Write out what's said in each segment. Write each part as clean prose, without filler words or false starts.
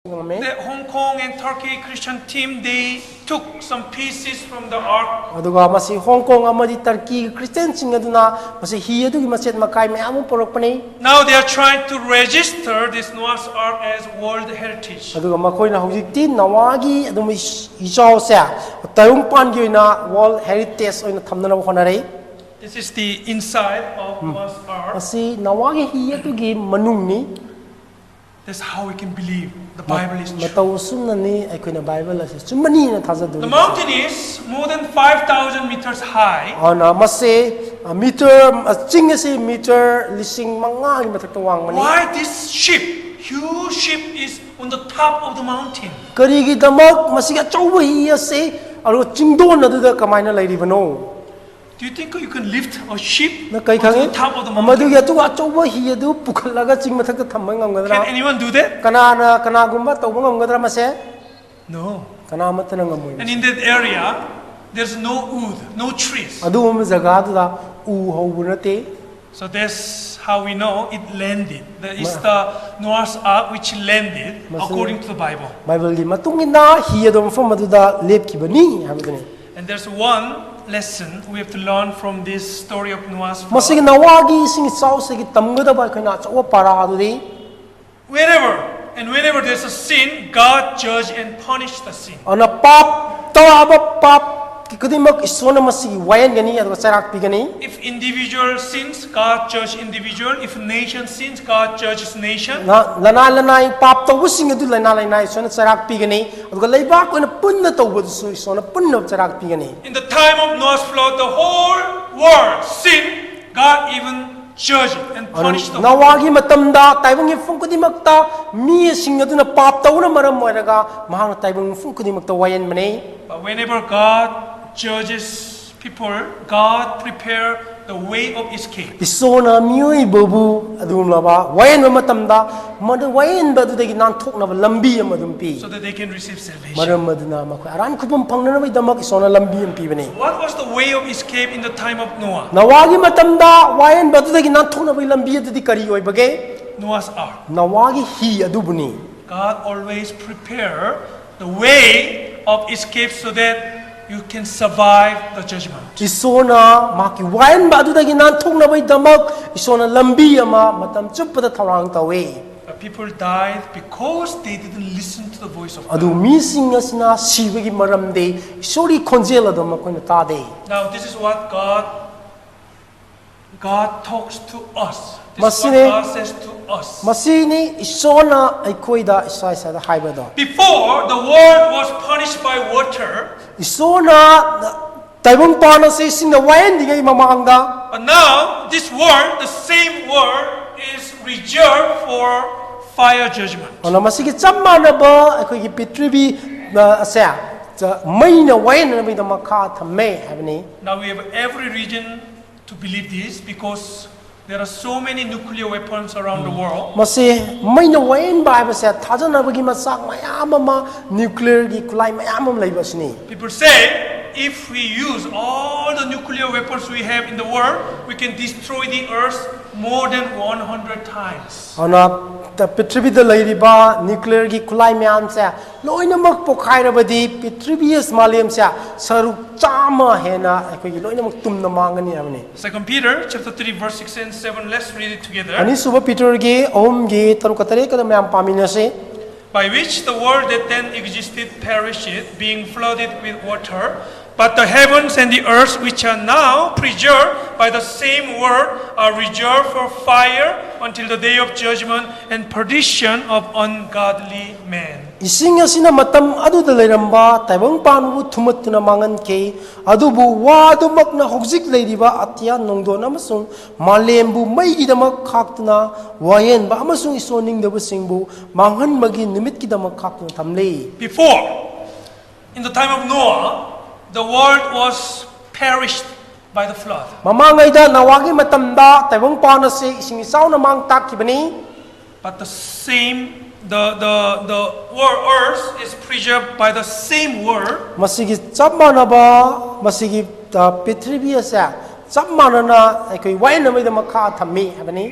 The Hong Kong and Turkey Christian team, they took some pieces from the ark. aduga masi Hong Kong amadi Turkey Christian sing aduna masi hi adugi machet makai me amu porokpani Now they are trying to register this Noah's Ark as World Heritage. aduga makoina hojikti nawagi adum ichau sa tayung pan gi na World Heritage oina thamnana honare This is the inside of Noah's Ark. masi nawagi hi adugi manungni That's how we can believe the Bible is true. matau sumnani aikoina Bible ase chumani na thajadu The mountain is more than 5,000 meters high. ana mase meter chingase meter lising manga gi mathak wang mani Why this ship, huge ship, is on the top of the mountain? karigi damak masiga chauba hi ase aro chingdon aduda kamaina lairibano Do you think you can lift a ship na kai onto khangi the top of the amadu mountain? ya tu achauba hi adu pukhalaga ching mathak thamma ngamgadra Can anyone do that? kana gumba tauba ngamgadra mase No. kana matana ngamui And in that area, there's no wood, no trees. adu um jaga du da u hobunate So that's how we know it landed. That is the Noah's Ark which landed according to the Bible. Bible gi matungina hi adu fam adu da lepkibani habudani And there's one lesson we have to learn from this story of Noah's flood. masig nawagi sing sau se gi tamgada ba kana chawa para adu di Whenever there's a sin, God judge and punish the sin. ana pap tawaba pap kadimak isona masig wayan gani adu sarak pigani If individual sins, God judge individual. If nation sins, God judges nation. na lana pap tawu sing adu lana isona sarak pigani adu leiba ko na punna tawu su isona punna sarak pigani In the time of Noah's flood, the whole world sinned. God even judged and punished them. nawagi matamda taibang fung kudimakta mi sing adu na pap tawu na maram moiraga mahang taibang fung kudimakta wayan mani But whenever God judges people, God prepare the way of escape. isona mioi babu adum laba wayan matamda madu wayan badu degi nan thok na lambi amadum pi So that they can receive salvation. maram maduna makhoi aran khupam phangna bai damak isona lambi am pi bani What was the way of escape in the time of Noah? nawagi matamda wayan badu degi nan thok na bai lambi adi kari oi bage Noah's Ark. nawagi hi adubuni God always prepare the way of escape so that you can survive the judgment. isona maki wayan badu degi nan thok na bai damak isona lambi ama matam chupada tharang tawe But people died because they didn't listen to the voice of adu God. mi sing asna sibagi maram de isori khonjel adum makoina ta de Now this is what God talks to us. This is Masine- what God says to us. masini isona aikoida isa isa da haibado Before the world was punished by water, isona taibong pana se sing na wayan digai mamangda but now this world, the same world, is reserved for fire judgment. ona masigi chamana ba aikoi pitribi na asa maina wayan na bida makha thamme habni Now we have every reason to believe this because there are so many nuclear weapons around the world. masi maina wayan ba ba sa thajana bagi masak mayam ma nuclear gi kulai mayam am laibasni People say if we use all the nuclear weapons we have in the world, we can destroy the earth more than 100 times. ona ta pitribi da lairiba nuclear gi kulai mayam sa loina mak pokhaira badi pitribi as malem sa saruk chama hena aikoi gi loina mak tumna mangani habni 2 Peter chapter 3 verse 6 and 7. Let's read it together. ani suba peter gi om gi tarukatare kada mayam pamina se By which the world that then existed perished, being flooded with water. But the heavens and the earth, which are now preserved by the same word, are reserved for fire until the day of judgment and perdition of ungodly men. ising asina matam adu da leiramba taibang panu thumatna mangan ke adubu wadu makna hojik leiriba atya nongdon amasung malembu mai gidamak khaktna wayen ba amasung isoning da singbu manghan magi nimit gidamak khaktna thamle Before, in the time of Noah, the world was perished by the flood. mamangai da nawagi matamda taibang panu se ising isaw na mang takibani But the earth is preserved by the same word. masigi chapmanaba masigi pitribi asa chapmanana aikoi wayen na mai da makha thammi habani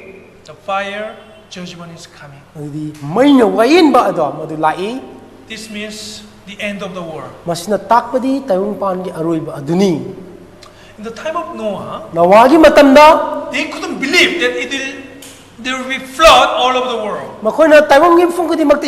The fire judgment is coming. ꯑꯗꯨꯗꯤ ꯃꯩꯅ ꯋꯥꯌꯦꯟꯕ ꯑꯗꯣ ꯃꯗꯨ ꯂꯥꯛꯏ This means the end of the world. ꯃꯁꯤꯅ ꯇꯥꯛꯄꯗꯤ ꯇꯥꯏꯕꯪꯄꯥꯟꯒꯤ ꯑꯔꯣꯏꯕ ꯑꯗꯨꯅꯤ In the time of Noah, ꯅꯣꯋꯥꯒꯤ ꯃꯇꯝꯗ they couldn't believe that there will be flood all over the world. ꯃꯈꯣꯏꯅ ꯇꯥꯏꯕꯪꯒꯤ ꯃꯐꯝ ꯈꯨꯗꯤꯡꯃꯛꯇ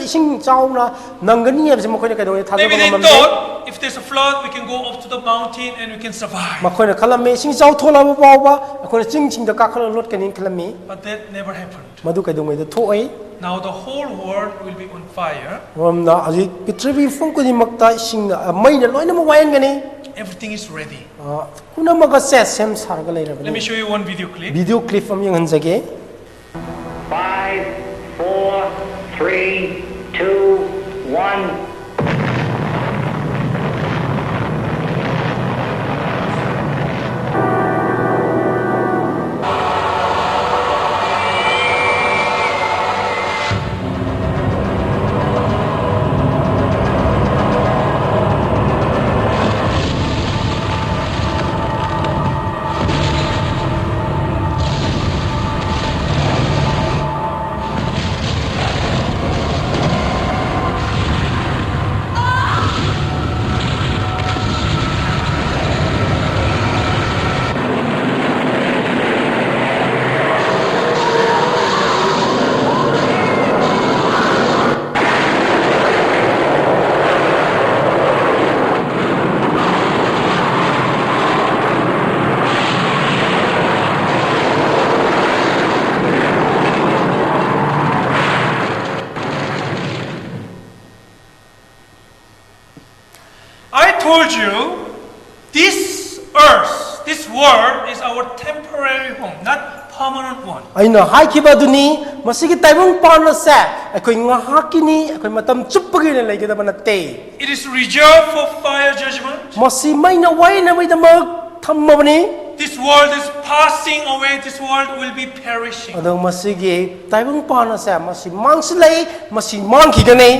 ꯏꯁꯤꯡ ꯆꯥꯎꯅ ꯅꯪꯒꯅꯤ ꯍꯥꯏꯕꯁꯤ ꯃꯈꯣꯏꯅ ꯀꯩꯗꯧꯉꯩ Maybe ꯊꯥꯖꯕ they ꯉꯝꯗꯦ thought if there's a flood, we can go up to the mountain and we can survive. ꯃꯈꯣꯏꯅ ꯈꯜꯂꯝꯃꯤ ꯏꯁꯤꯡ ꯏꯆꯥꯎ ꯊꯣꯛꯂꯛꯑꯕ ꯐꯥꯎꯕ ꯑꯩꯈꯣꯏꯅ ꯆꯤꯡꯁꯤꯡꯗ ꯀꯥꯈꯠꯂꯒ ꯂꯣꯠꯀꯅꯤ ꯈꯜꯂꯝꯃꯤ But that never happened. ꯃꯗꯨ ꯀꯩꯗꯧꯉꯩꯗ ꯊꯣꯛꯑꯣꯏ Now the whole world will be on fire. ꯃꯔꯝꯅ ꯍꯧꯖꯤꯛ ꯄ꯭ꯔꯤꯊꯤꯕꯤ ꯃꯐꯝ ꯈꯨꯗꯤꯡꯃꯛꯇ ꯏꯁꯤꯡꯅ ꯃꯩꯅ ꯂꯣꯏꯅꯃꯛ ꯋꯥꯌꯦꯟꯒꯅꯤ Everything is ready. ꯄꯨꯝꯅꯃꯛꯀ ꯁꯦꯝ ꯁꯥꯔꯒ Let me ꯂꯩꯔꯕꯅꯤ show you one video clip. Video clip ꯑꯃ ꯌꯦꯡꯍꯟꯖꯒꯦ 5, 4, 3, 2, 1. I told you, this earth, this world is our temporary home, not permanent one. ꯑꯩꯅ ꯍꯥꯏꯈꯤꯕꯗꯨꯅꯤ ꯃꯁꯤꯒꯤ ꯇꯥꯏꯕꯪꯄꯥꯟ ꯑꯁꯦ ꯑꯩꯈꯣꯏ ꯉꯥꯏꯍꯥꯛꯀꯤꯅꯤ ꯑꯩꯈꯣꯏ ꯃꯇꯝ ꯆꯨꯞꯄꯒꯤ ꯑꯣꯏꯅ ꯂꯩꯒꯗꯕ ꯅꯠꯇꯦ It is reserved for fire judgment. ꯃꯁꯤ ꯃꯩꯅ ꯋꯥꯌꯦꯟꯅꯕꯒꯤꯗꯃꯛ ꯊꯝꯃꯕꯅꯤ This world is passing away, this world will be perishing. ꯑꯗꯣ ꯃꯁꯤꯒꯤ ꯇꯥꯏꯕꯪꯄꯥꯟ ꯑꯁꯦ ꯃꯁꯤ ꯃꯥꯡꯁꯤꯜꯂꯛꯏ ꯃꯁꯤ ꯃꯥꯡꯈꯤꯒꯅꯤ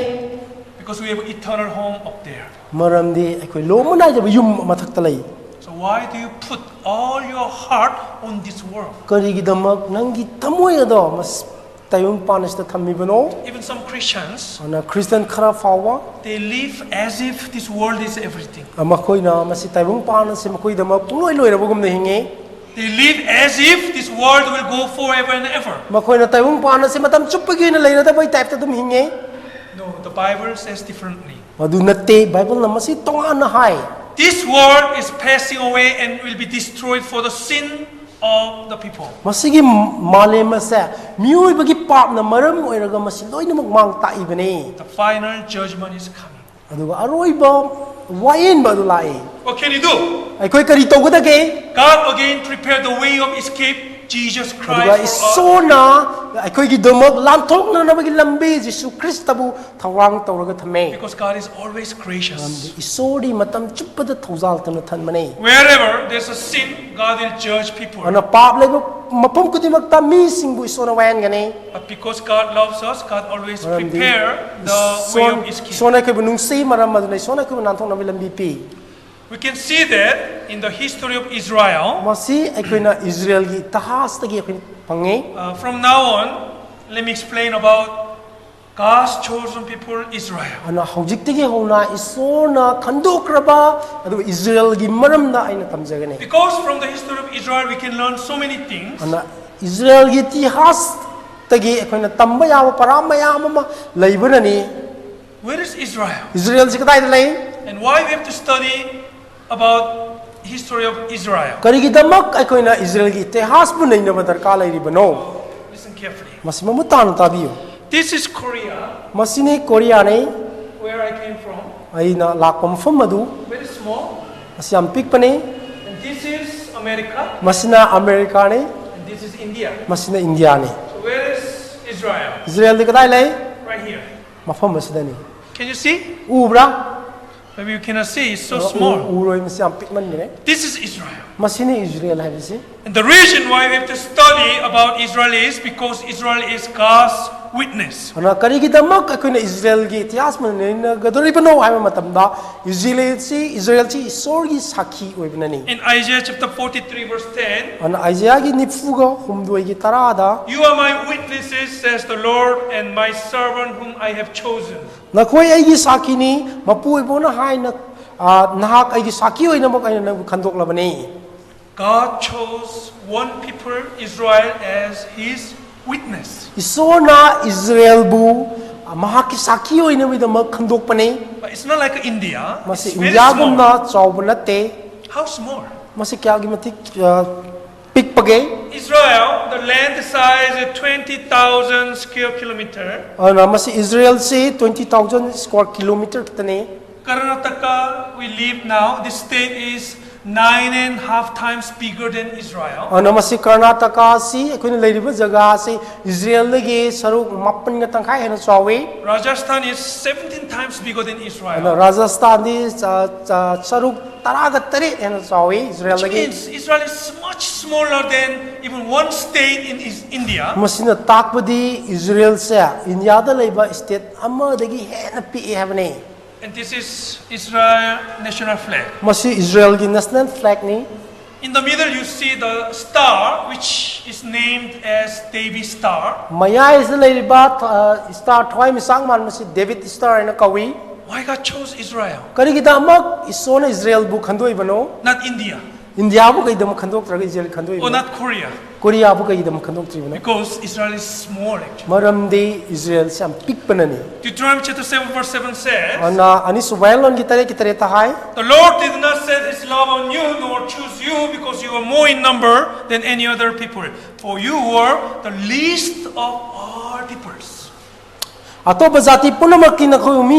Because we have eternal home up there. ꯃꯔꯝꯗꯤ ꯑꯩꯈꯣꯏ ꯂꯣꯝꯕ ꯅꯥꯏꯗꯕ ꯌꯨꯝ ꯃꯊꯛꯇ ꯂꯩ So why do you put all your heart on this world? ꯀꯔꯤꯒꯤꯗꯃꯛ ꯅꯪꯒꯤ ꯊꯃꯣꯏ ꯑꯗꯣ ꯇꯥꯏꯕꯪꯄꯥꯟ ꯑꯁꯤꯗ ꯊꯝꯃꯤꯕꯅꯣ Even some Christians, ꯑꯗꯨꯅ ꯈ꯭ꯔꯤꯁꯇꯟ ꯈꯔ ꯐꯥꯎꯕ they live as if this world is everything. ꯃꯈꯣꯏꯅ ꯃꯁꯤ ꯇꯥꯏꯕꯪꯄꯥꯟ ꯑꯁꯤ ꯃꯈꯣꯏꯗꯃꯛ ꯄꯨꯡꯂꯣꯏ ꯂꯣꯏꯔꯕꯒꯨꯝꯅ ꯍꯤꯡꯉꯤ They live as if this world will go forever and ever. ꯃꯈꯣꯏꯅ ꯇꯥꯏꯕꯪꯄꯥꯟ ꯑꯁꯤ ꯃꯇꯝ ꯆꯨꯞꯄꯒꯤ ꯑꯣꯏꯅ ꯂꯩꯔꯗꯕꯒꯤ ꯇꯥꯏꯞꯇ ꯑꯗꯨꯝ ꯍꯤꯡꯉꯤ No, the Bible says differently. ꯃꯗꯨ ꯅꯠꯇꯦ ꯕꯥꯏꯕꯜꯅ ꯃꯁꯤ ꯇꯣꯉꯥꯟꯅ ꯍꯥꯏ This world is passing away and will be destroyed for the sin of the people. ꯃꯁꯤꯒꯤ ꯃꯥꯂꯦꯝ ꯑꯁꯦ ꯃꯤꯑꯣꯏꯕꯒꯤ ꯄꯥꯞꯅ ꯃꯔꯝ ꯑꯣꯏꯔꯒ ꯃꯁꯤ ꯂꯣꯏꯅꯃꯛ ꯃꯥꯡ ꯇꯥꯛꯏꯕꯅꯤ The final judgment is coming. ꯑꯗꯨꯒ ꯑꯔꯣꯏꯕ ꯋꯥꯌꯦꯟꯕ ꯑꯗꯨ ꯂꯥꯛꯏ What can you do? ꯑꯩꯈꯣꯏ ꯀꯔꯤ ꯇꯧꯒꯗꯒꯦ God again prepared the way of escape, Jesus ꯑꯗꯨꯒ Christ for us. ꯏꯁꯣꯔꯅ ꯑꯩꯈꯣꯏꯒꯤꯗꯃꯛ ꯂꯥꯟꯊꯣꯛꯅꯅꯕꯒꯤ ꯂꯝꯕꯤ ꯖꯤꯁꯨ ꯈ꯭ꯔꯤꯁꯇꯕꯨ ꯊꯧꯔꯥꯡ ꯇꯧꯔꯒ ꯊꯝꯃꯦ Because God is always gracious. ꯏꯁꯣꯔꯗꯤ ꯃꯇꯝ ꯆꯨꯞꯄꯗ ꯊꯧꯖꯥꯜꯇꯅ ꯊꯟꯕꯅꯤ Wherever there's a sin, God will judge people. ꯑꯗꯨꯅ ꯄꯥꯞ ꯂꯩꯕ ꯃꯐꯝ ꯈꯨꯗꯤꯡꯃꯛꯇ ꯃꯤꯁꯤꯡꯕꯨ ꯏꯁꯣꯔꯅ ꯋꯥꯌꯦꯟꯒꯅꯤ But because God loves us, God always prepare the way of escape. ꯏꯁꯣꯔꯅ ꯑꯩꯈꯣꯏꯕꯨ ꯅꯨꯡꯁꯤ ꯃꯔꯝ ꯑꯗꯨꯅ ꯏꯁꯣꯔꯅ ꯑꯩꯈꯣꯏꯕꯨ ナンꯊꯣꯛꯅꯕꯒꯤ ꯂꯝꯕꯤ ꯄꯤ We can see that in the history of Israel. ꯃꯁꯤ ꯑꯩꯈꯣꯏꯅ ꯏꯖꯔꯦꯜꯒꯤ ꯏꯇꯤꯍꯥꯁꯇꯒꯤ ꯑꯩꯈꯣꯏꯅ ꯐꯪꯉꯤ From now on, let me explain about God's chosen people, Israel. ꯑꯗꯨꯅ ꯍꯧꯖꯤꯛꯇꯒꯤ ꯍꯧꯅ ꯏꯁꯣꯔꯅ ꯈꯟꯗꯣꯛꯈ꯭ꯔꯕ ꯑꯗꯨꯒ ꯏꯖꯔꯦꯜꯒꯤ ꯃꯔꯝꯗ ꯑꯩꯅ ꯇꯝꯖꯒꯅꯤ Because from the history of Israel, we can learn so many things. ꯑꯗꯨꯅ ꯏꯖꯔꯦꯜꯒꯤ ꯏꯇꯤꯍꯥꯁꯇꯒꯤ ꯑꯩꯈꯣꯏꯅ ꯇꯝꯕ ꯌꯥꯕ ꯄꯔꯥ ꯃꯌꯥꯝ ꯑꯃ ꯂꯩꯕꯅꯅꯤ Where is Israel? ꯏꯖꯔꯦꯜꯁꯤ ꯀꯗꯥꯏꯗ ꯂꯩ And why we have to study about history of Israel? ꯀꯔꯤꯒꯤꯗꯃꯛ ꯑꯩꯈꯣꯏꯅ ꯏꯖꯔꯦꯜꯒꯤ ꯏꯇꯤꯍꯥꯁꯄꯨ ꯅꯩꯅꯕ ꯗꯔꯀꯥꯔ ꯂꯩꯔꯤꯕꯅꯣ Listen carefully. ꯃꯁꯤ ꯃꯃꯨꯠ ꯇꯥꯅ ꯇꯥꯕꯤꯌꯨ This is Korea, ꯃꯁꯤꯅꯤ ꯀꯣꯔꯤꯌꯥꯅꯤ where I came from. ꯑꯩꯅ ꯂꯥꯛꯄ ꯃꯐꯝ ꯑꯗꯨ Very small. ꯃꯁꯤ ꯌꯥꯝ ꯄꯤꯛꯄꯅꯤ And this is America. ꯃꯁꯤꯅ ꯑꯃꯦꯔꯤꯀꯥꯅꯤ And this is India. ꯃꯁꯤꯅ ꯏꯟꯗꯤꯌꯥꯅꯤ So where is Israel? ꯏꯖꯔꯦꯜꯗꯤ ꯀꯗꯥꯏ ꯂꯩ Right here. ꯃꯐꯝ ꯑꯁꯤꯗꯅꯤ Can you see? ꯎꯕ꯭ꯔꯥ Maybe you cannot see. It's so small. ꯎꯔꯣꯏ ꯃꯁꯤ ꯌꯥꯝ ꯄꯤꯛꯃꯟꯒꯔꯦ This is Israel. ꯃꯁꯤꯅꯤ ꯏꯖꯔꯦꯜ ꯍꯥꯏꯕꯁꯤ And the reason why we have to study about Israel is because Israel is God's witness. ana karigidamak akoina Israel gi ityas man na gadoribano haiba matamda Israel si isor gi sakhi oibnani In Isaiah chapter 43 verse 10, ana Isaiah gi nipfuga humdoi gi tarada you are my witnesses, says the Lord, and my servant whom I have chosen. nakoi aigi sakhi ni mapuibona haina nahak aigi sakhi oina mak aina nang khandoklabani God chose one people, Israel, as his witness. isona Israel bu mahaki sakhi oina bidamak khandokpani But it's not like India. masi It's very India small. gumna chawbna te How small? masi kya gi matik pikpage Israel, the land size is 20,000 square kilometer. ana masi Israel se 20,000 square kilometer kitane Karnataka, we live now, this state is 9.5 times bigger than Israel. ana masi Karnataka si akoina leiriba jaga se Israel lagi saruk mapan ga tangkai hena chawi Rajasthan is 17 times bigger than ana Israel. Rajasthan ni saruk taraga tari hena chawi Israel Which lagi means Israel is much smaller than even one state in India. masina takbadi Israel se India da leiba state amma dagi hena pi habane And this is Israel national flag. masi Israel gi national flag ni In the middle you see the star which is named as David star. maya is leiriba star thoi misang man masi David star na kawi Why God chose Israel, kari gida amak isona Israel bu khandoi bano not India India bu kai dam khandok traga Israel khandoi or bano not Korea? Korea bu kai dam khandok tri bano Because Israel is small actually. maram de Israel sam pik panani Deuteronomy chapter 7 verse 7 says, ana ani subailon kitare ta hai the Lord did not set his love on you nor choose you because you were more in number than any other people. For you were the least of all peoples. atoba jati punamakti na khoi mi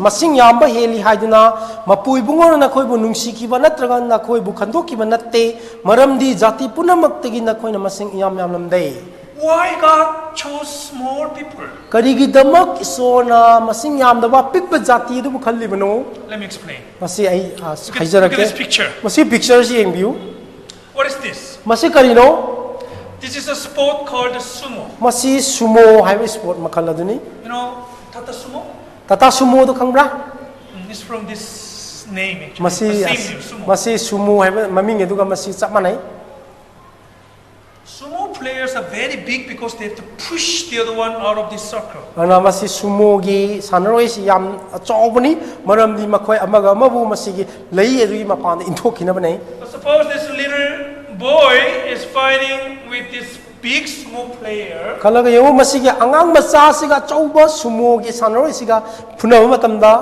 masing yamba heli haiduna mapui bungona na khoi bu nungsi ki ba natraga na khoi bu khandok ki ba natte maram di jati punamakti gi na khoi na masing yam yam lamdai Why God chose small people? karigi damak isona masing yam da ba pikpa jati du bu khalli bano Let me explain. masi ai Look haijara at this ke picture. masi picture si engbiu What is this? masi karino This is a sport called sumo. masi sumo haiwe sport makal aduni You know, Tata sumo? tata sumo do khangbra It's from this name actually. masi The same name, sumo. masi sumo haiwe maming eduga masi chap manai Sumo players are very big because they have to push the other one out of this circle. ana masi sumo gi sanaroi si yam achobani maram di makhoi amaga mabu masi gi lei edu mapan da inthokina banai But suppose this little boy is fighting with this big sumo player. kalaga yo masi gi angang macha siga chauba sumo gi sanaroi siga phunama matamda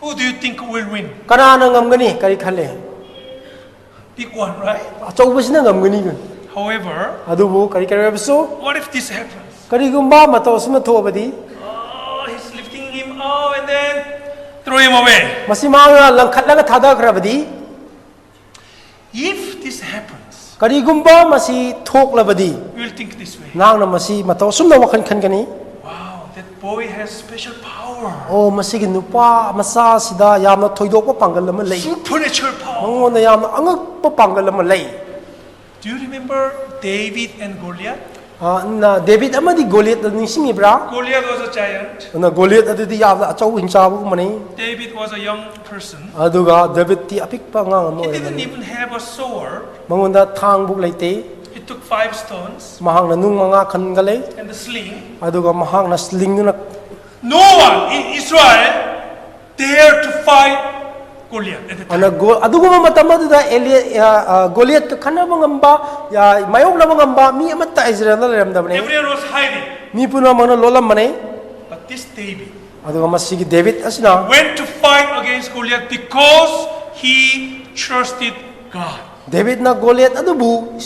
Who do you think will win? kana na ngamgani kari khale Big one, right? achauba sina ngamgani gan However, adubu kari kari so what if this happens? kari gumba mato sima thobadi Oh, he's lifting him out and then throw him away. masi ma langkhatlaga thada khrabadi If this happens, kari gumba masi thoklabadi we will think this way. nang na masi mato sumna wakhan khan gani Wow, that boy has special power. oh masi gi nupa masa sida yamna thoidokpa pangal lama lei Supernatural power. mangona yamna angakpa pangal lama lei Do you remember David and Goliath? na David amadi Goliath ningsing ibra Goliath was a giant. na Goliath adudi yamna achau hinchabu mani David was a young person. aduga David ti apikpa nga mo He didn't even have a sword. mangonda thang buk leite He took 5 stones mahang na nung mga kangale and the sling. aduga mahang na sling na No one in Israel dared to fight Goliath at the time. ana aduga matamadu da Goliath ka khana bangamba ya mayok na bangamba mi amatta Israel na ram da bane Everyone was hiding. mi puna mana lolam mane But this David aduga masigi David asina went to fight against Goliath because he trusted God. David na Goliath adubu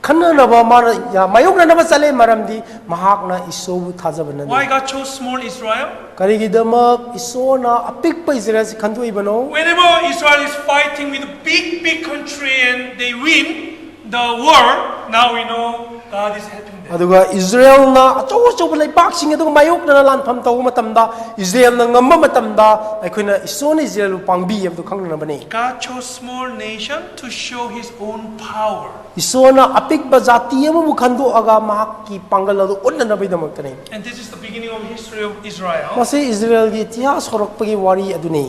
khana na ba mana ya mayok na ba sale maramdi mahak na isobu thajabana Why God chose small Israel? karigi damak isona apik pa Israel si khandu ibano Whenever Israel is fighting with a big country and they win the war, now we know God is helping them. aduga Israel na achou leibak-sing adu mayokna lanpham tawba matamda Israel na ngamma matamda aikoina isona Israel pangbi abdu khangna bani God chose small nation to show His own power. isona apik bajati ama mukhandu aga mahak ki pangal adu onna bai damakane And this is the beginning of history of Israel. mase Israel gi itihas horakpagi wari aduni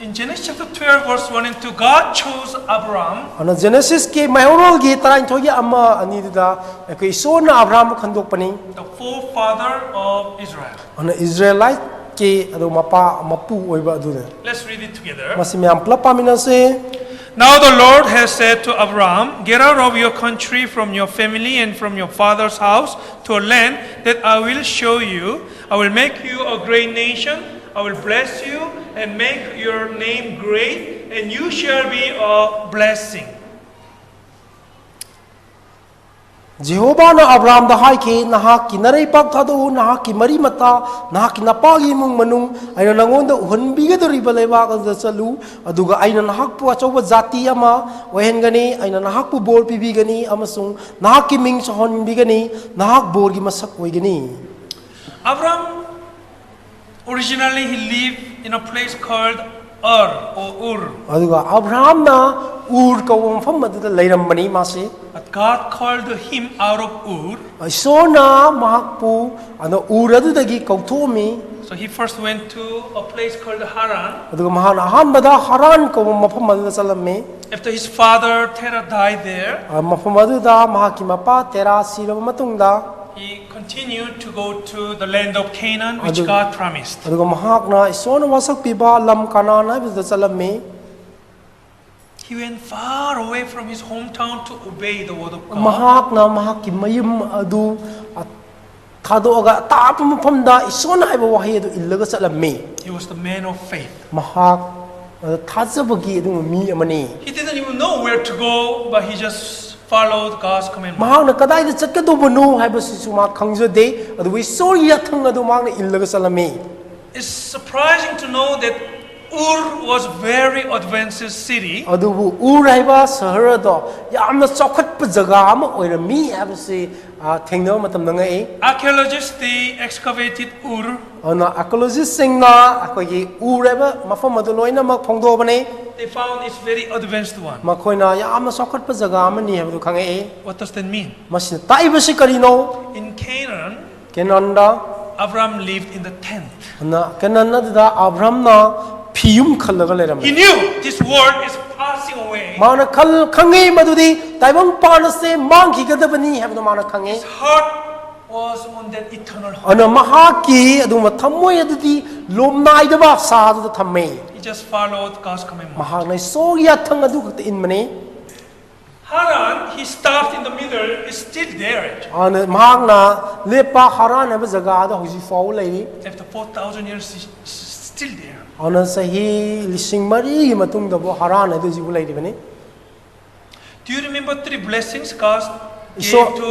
In Genesis chapter 12 verse 1 and 2, God chose Abraham ana Genesis ke mayorol gi taran thogi ama ani da ko isona Abraham khandokpani the forefather of Israel. ana Israelite ke adu mapa mapu oiba adu Let's read it together. masi myam plap pamina se Now the Lord has said to Abraham, get out of your country, from your family, and from your father's house to a land that I will show you. I will make you a great nation. I will bless you and make your name great, and you shall be a blessing. Jehovah na Abraham da hai ke nahak ki narai pak thadu nahak ki mari mata nahak ki napagi mung manung aina nangon da uhun biga dori balaiba ka da chalu aduga aina nahak pu achoba jati ama ohen gani aina nahak pu bor pi bigani amasung nahak ki ming sohon bigani nahak bor gi masak oi gani Abraham, originally he lived in a place called Ur or Ur. aduga Abraham na ur ka wamfam madda leiram bani mase But God called him out of Ur. isona mahak pu ana ur adu dagi kauthomi So he first went to a place called Haran. aduga mahan ahanbada Haran ka mafam madda salamme After his father Terah died there, mafam aduda mahaki mapa tera siraba matungda he continued to go to the land of Canaan, which Adu- God promised. aduga mahakna isona wasak piba lam kanana bida salamme He went far away from his hometown to obey the word of God. mahakna mahaki mayum adu thado aga tap mafamda isona haiba wahi adu illaga salamme He was the man of faith. mahak thajabagi adu mi amani He didn't even know where to go, but he just followed God's commandment. mahakna kadaida chatkadobanu haibasisu ma khangjade adu isori yathang adu mahakna illaga salamme It's surprising to know that Ur was very advanced city. adubu uraiba sahara do yamna chokhatpa jaga ama oirami habse thengna matam nangai Archaeologists, they excavated Ur, ana archaeologist singna akogi uraiba mafam adu loina mak phongdo bane they found it's very advanced one. makoina yamna chokhatpa jaga ama ni habdu khangai What does that mean? masin taibasi karino In Canaan, kenanda Abraham lived in the tent. ana kenanda da abraham na phiyum khallaga leram He knew this world is passing away. mana khal khangai madudi taibang panase mangki gadabani habdu mana khangai His heart was on that eternal hope. ana mahaki aduma thammoi adudi lomnai daba sa adu thamme He just followed God's commandment. mahakna soya thang adu khata in mane Haran, he stopped in the middle, is still there actually. ana mahakna lepa haran aba jaga adu hoji fau leiri After 4,000 years, it's still there. ana sahi lising mari gi matung da bo haran adu jibu leiri bane Do you remember three blessings God gave So- to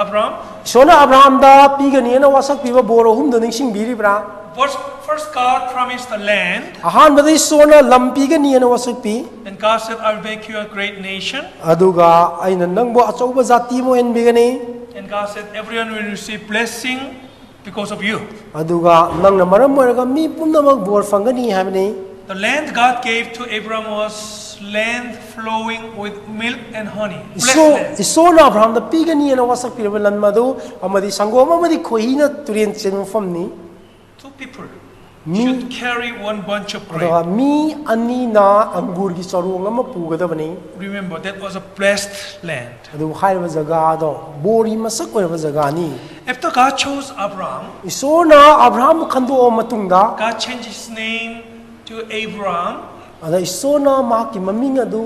Abraham? sona abraham da pigani na wasak piba boro hum da ningsing biri bra First, God promised the land, ahan badai sona lampi gani na wasak pi and God said, I'll make you a great nation. aduga aina nangbo achauba jati mo en bigani And God said, everyone will receive blessing because of you. aduga nangna maram moraga mi pumnamak bor fangani habani The land God gave to Abraham was land flowing with milk and honey. Blessed land. isona abraham da pigani na wasak piraba lan madu amadi sangoma amadi khoina turien chen famni Two people Me- should carry one bunch of grain. aduga mi ani na angur gi sarung ama pugadabani Remember, that was a blessed land. adu hairba jaga do bori masak oirba jaga ni After God chose Abraham, isona abraham khando matungda God changed his name to Abraham, ada isona ma ki maming adu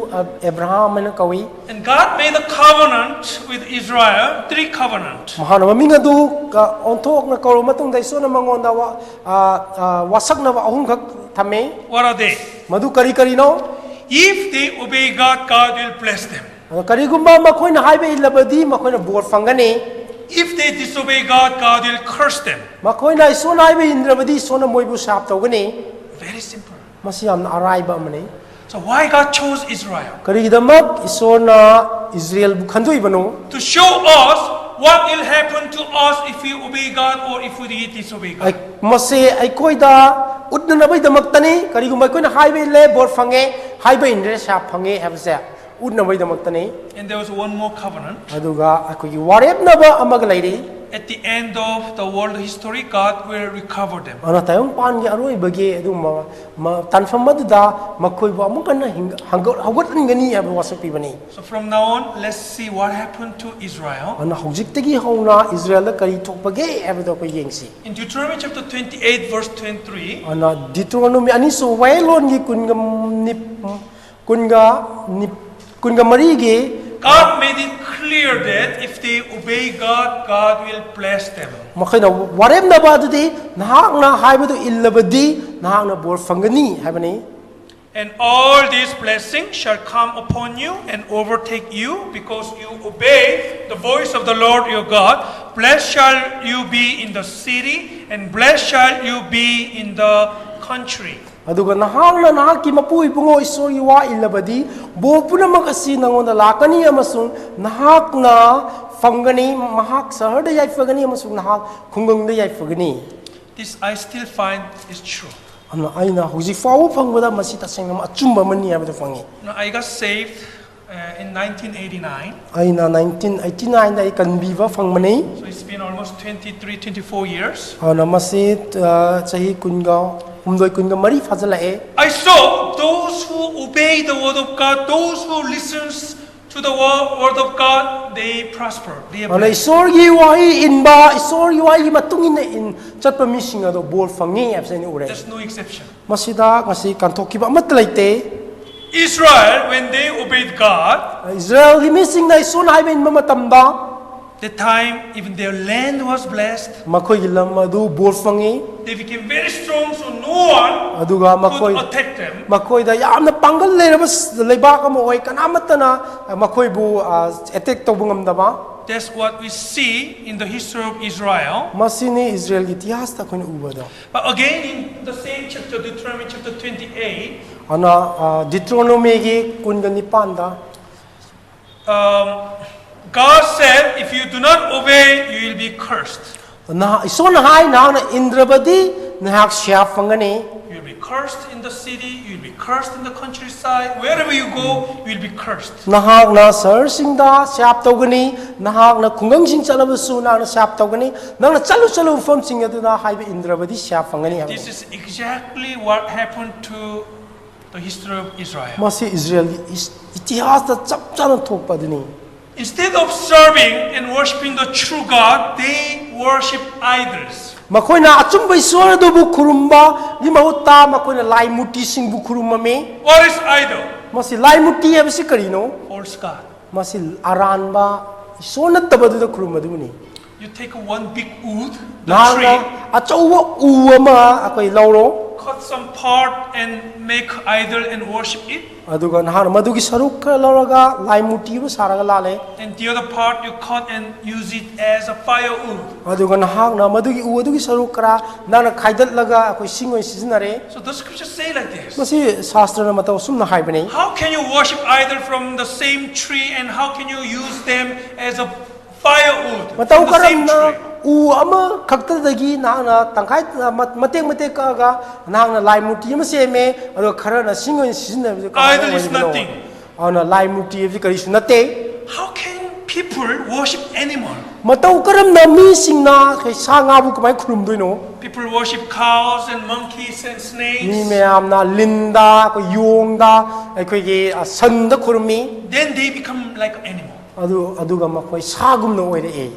abraham na kawi and God made a covenant with Israel, three covenants. mahana maming adu ka onthok na kaw matungda isona mangonda wa wasak na wa ahum khak thame What are they? madu kari kari no If they obey God, God will bless them. karigumba makhoina haibe ilabadi makhoina bor fangani If they disobey God, God will curse them. makhoina isona haibe indrabadi isona moibu sap tawgani Very simple. masi yam araiba amane So why God chose Israel? Karigidamak isona Israel bu khandoibano To show us what will happen to us if we obey God or if we disobey God. ai mase ai koida udna bai damaktani karigumai koina highway le bor fange highway indre sa fange habse udna bai damaktani And there was one more covenant. aduga akogi warep naba amaga lairi At the end of the world history, God will recover them. ana tayong pan gi aroi bagi adu ma tanfam maduda makoi bu amukana hagot ngani ab wasapi bani So from now on, let's see what happened to Israel. ana hojik tegi hauna Israel la kari thokpage abdo ko yengsi In Deuteronomy chapter 28, verse 23, ana Deuteronomy ani so wailon gi kunga mari gi God made it clear that if they obey God, God will bless them. makhaina warem na ba dudi nahak na haibadu illabadi nahak na bor fangani habani And all these blessings shall come upon you and overtake you because you obey the voice of the Lord your God. Blessed shall you be in the city and blessed shall you be in the country. aduga nahak na nahak ki mapu ipungo isori wa illabadi bo punamak asi nangonda lakani amasung nahak na fangani mahak saharda yai fagani amasung nahak khungung da yai fagani This I still find is true. ana aina hoji fawo fangbada masi taseng ma achumba mani abada fangi Now, I got saved in 1989, aina 1989 da ikan biwa fangmani so it's been almost 23, 24 years. ana masi chahi kunga umdoi kunga mari fazala e I saw those who obey the word of God, those who listens to the word of God, they prosper. They are ana blessed. isorgi wai inba isorgi wai matungin in chatpa mising ado bol fangi abseni ure There's no exception. masida ngasi kantoki ba matlaite Israel, when they obeyed God, Israel gi mising na ison haiben mamatamda the time even their land was blessed, makoi lam adu bol fangi they became very strong, so no one aduga could makoi attack them. makoi da yamna pangal lerabas leibak amo oi kanamatana makoi bu attack to bungam daba That's what we see in the history of Israel. masini Israel gi ityas ta koin ubada But again, in the same chapter, Deuteronomy chapter 28, ana Deuteronomy gi kun ga nipan da God said, if you do not obey, you will be cursed. na ison hai na indrabadi nahak sya fangani You will be cursed in the city, you will be cursed in the countryside. Wherever you go, you will be cursed. nahak na sar singda syap tawgani nahak na khungang sing chalabasu na syap tawgani nang na chalu fam sing adu na haibe indrabadi syap fangani This is exactly what happened to the history of Israel. masi Israel gi ityas ta chap chana thokpa duni Instead of serving and worshiping the true God, they worship idols. makoina achumba iswar do bu khurumba gi mahutta makoina lai muti sing bu khurumma me What is idol? masi lai muti absi karino False God. masi aranba isona tabadu da khurumma duni You take one big wood, the na tree, achauwa u ama akoi lauro cut some part and make idol and worship it. aduga nahar madugi saruk ka lauraga lai muti bu saraga lale And the other part you cut and use it as a firewood. aduga nahak na madugi u adugi saruk kara nana khaidat laga akoi singoi sizinare So the scriptures say like this. masi shastra na mataw sum na haibani How can you worship idol from the same tree and how can you use them as a firewood mataw from the karam same na tree? u ama khakta dagi na tangkai matek ka ga na lai muti ma seme ado khara na singoi sizinare Idol is nothing. ana lai muti bi kari sunate How can people worship animal? mataw karam na mi singna kai sa nga bu kamai khulum doino People worship cows and monkeys and mi snakes. mayam na linda ko yongda ai gi san da khurmi Then they become like animal. aduga makoi sagum no oire e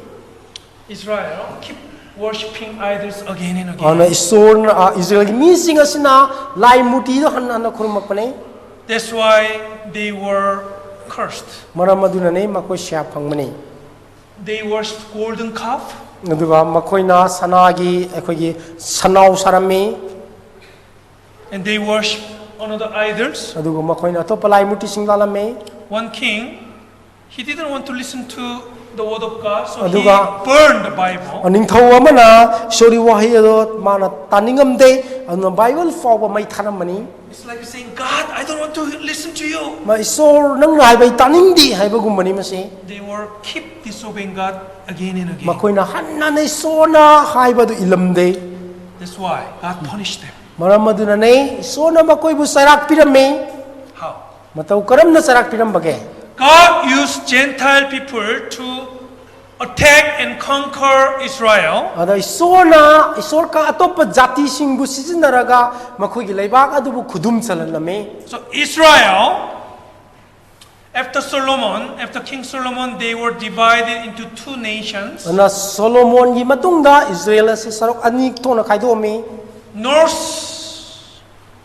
Israel keep worshiping idols again and again. ana isor Israel gi mi singa sina lai muti do han na khurmak pane That's why they were cursed. maram aduna ne makoi sya phangmani They worshipped golden calf. aduga makoina sanagi gi sanau sarami And they worshipped another idols. aduga makoina to palai muti singlalame One king, he didn't want to listen to the word of God, so he Aduga- burned the Bible. ningthau amana sori wahi ado mana taningamde aduna Bible fawba mai thanamani It's like saying, God, I don't want to listen to you. ma isor nang ngai bai taningdi haibagumani masi They were keep disobeying God again and again. makoina hanna nei sona haibadu ilamde That's why God punished them. maram aduna nei sona makoibu sarak pirame How? matau karamna sarak pirambage God used Gentile people to attack and conquer Israel. ada isor ka atop jati singbu sizinaraga makoi gi leibak adubu khudum chalalame So Israel, after King Solomon, they were divided into two nations. ana Solomon gi matungda Israel ase sarok ani tona khaidomi North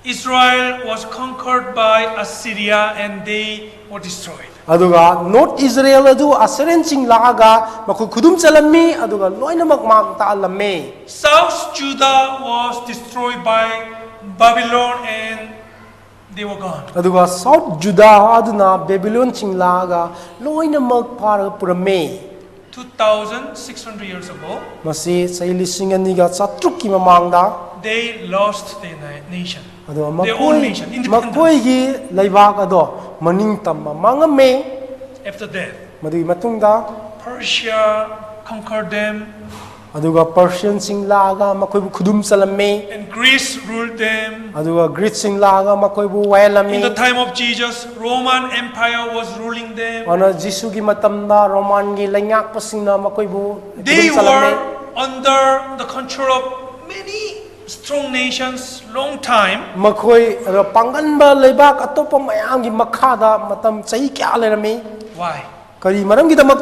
Israel was conquered by Assyria and they were destroyed. aduga North Israel adu Assyrian sing laaga makoi khudum chalami aduga loinamak mak ta alame South Judah was destroyed by Babylon and they were gone. aduga South Judah aduna Babylon sing laaga loinamak par purame 2,600 years ago, masi sai lising aniga chatruk ki mamangda they lost their nation. ado Their own nation, independence. makoi gi leibak ado maning tamma mangame After that, madui matungda Persia conquered them aduga Persian sing laga makoi bu khudum salame and Greece ruled them. aduga Greek sing laga makoi bu In wailame the time of Jesus, Roman Empire was ruling them. ana Jisu gi matamda Roman gi laingak pasingna makoi bu They khudum were salame under the control of many strong nations long time. makoi ra panganba leibak atopa mayam gi makhada matam chahi kya lerame Why? kari maram gi damak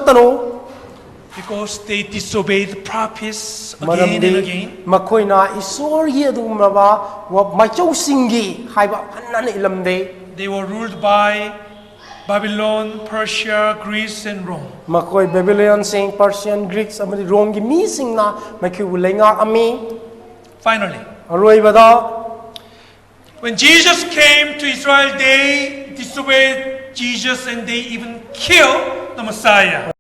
Because they disobeyed the prophets again maramdi and again. makoina isor gi adumraba wa machau singi haiba hanna ilamde They were ruled by Babylon, Persia, Greece, and Rome. makoi Babylon sing Persian Greeks amadi Rome gi mi singna makhu lenga ami Finally, aroi bada when Jesus came to Israel, they disobeyed Jesus and they even killed the Messiah.